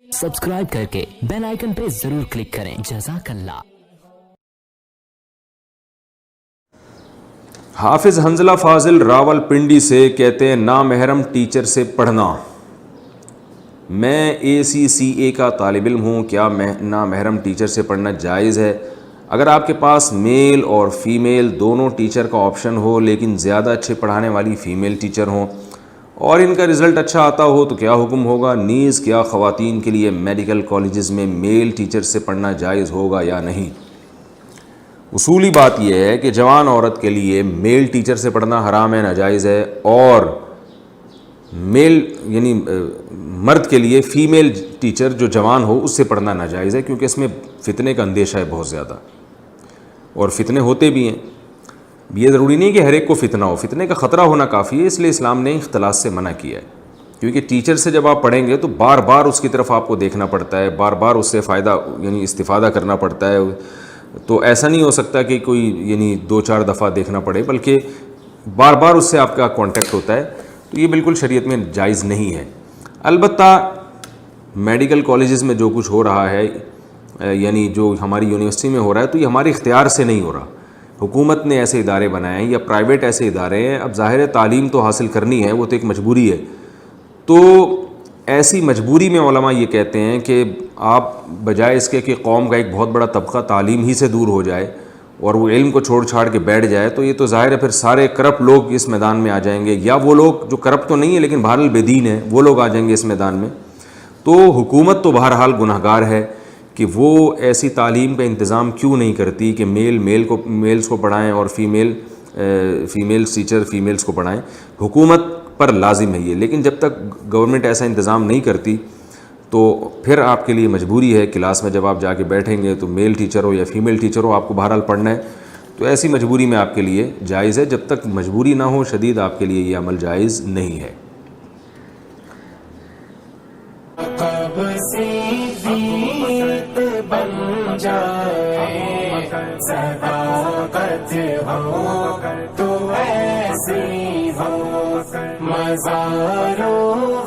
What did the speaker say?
Subscribe करके bell icon पे जरूर क्लिक करें। जज़ाकल्लाह। हाफिज हंजला फाजिल रावलपिंडी से कहते हैं, नामहरम टीचर से पढ़ना। मैं ACCA का तालिब इल्म हूँ, क्या नामहरम टीचर से पढ़ना जायज़ है? अगर आपके पास मेल और फ़ीमेल दोनों टीचर का ऑप्शन हो, लेकिन ज़्यादा अच्छे पढ़ाने वाली फ़ीमेल टीचर हों और इनका रिज़ल्ट अच्छा आता हो, तो क्या हुक्म होगा? नीज़ क्या ख़वातीन के लिए मेडिकल कॉलेजेस में मेल टीचर से पढ़ना जायज़ होगा या नहीं? उसूली बात यह है कि जवान औरत के लिए मेल टीचर से पढ़ना हराम है, नाजायज़ है, और मेल यानी मर्द के लिए फ़ीमेल टीचर जो जवान हो उससे पढ़ना नाजायज़ है, क्योंकि इसमें फ़ितने का अंदेशा है बहुत ज़्यादा, और फ़ितने होते भी हैं। ये ज़रूरी नहीं कि हर एक को फ़ितना हो, फ़ितने का ख़तरा होना काफ़ी है, इसलिए इस्लाम ने इख्तिलात से मना किया है। क्योंकि टीचर से जब आप पढ़ेंगे तो बार बार उसकी तरफ आपको देखना पड़ता है, बार बार उससे फ़ायदा यानी इस्तिफ़ादा करना पड़ता है। तो ऐसा नहीं हो सकता कि कोई यानी 2-4 दफ़ा देखना पड़े, बल्कि बार बार उससे आपका कांटेक्ट होता है। तो ये बिल्कुल शरीयत में जायज़ नहीं है। अलबत्ता मेडिकल कॉलेजेस में जो कुछ हो रहा है, यानी जो हमारी यूनिवर्सिटी में हो रहा है, तो ये हमारे इख्तियार से नहीं हो रहा। हुकूमत ने ऐसे इदारे बनाए हैं या प्राइवेट ऐसे इदारे हैं। अब ज़ाहिर है तालीम तो हासिल करनी है, वो तो एक मजबूरी है। तो ऐसी मजबूरी में उलमा ये कहते हैं कि आप बजाय इसके कि कौम का एक बहुत बड़ा तबका तालीम ही से दूर हो जाए और वो इल्म को छोड़ छाड़ के बैठ जाए, तो ये तो ज़ाहिर है फिर सारे करप्ट लोग इस मैदान में आ जाएंगे, या वो लोग जो करप्ट तो नहीं है लेकिन बहरहाल बेदीन है वो लोग आ जाएंगे इस मैदान में। तो हुकूमत तो बहरहाल गुनहगार है कि वो ऐसी तालीम का इंतज़ाम क्यों नहीं करती कि मेल्स को पढ़ाएँ और फ़ीमेल्स टीचर फ़ीमेल्स को पढ़ाएँ। हुकूमत पर लाजिम है ये, लेकिन जब तक गवर्नमेंट ऐसा इंतज़ाम नहीं करती तो फिर आपके लिए मजबूरी है, क्लास में जब आप जाके बैठेंगे तो मेल टीचर हो या फ़ीमेल टीचर हो, आपको बहरहाल पढ़ना है। तो ऐसी मजबूरी में आपके लिए जायज़ है, जब तक मजबूरी ना हो शदीद आपके लिए ये अमल जायज़ नहीं है। मज़ारों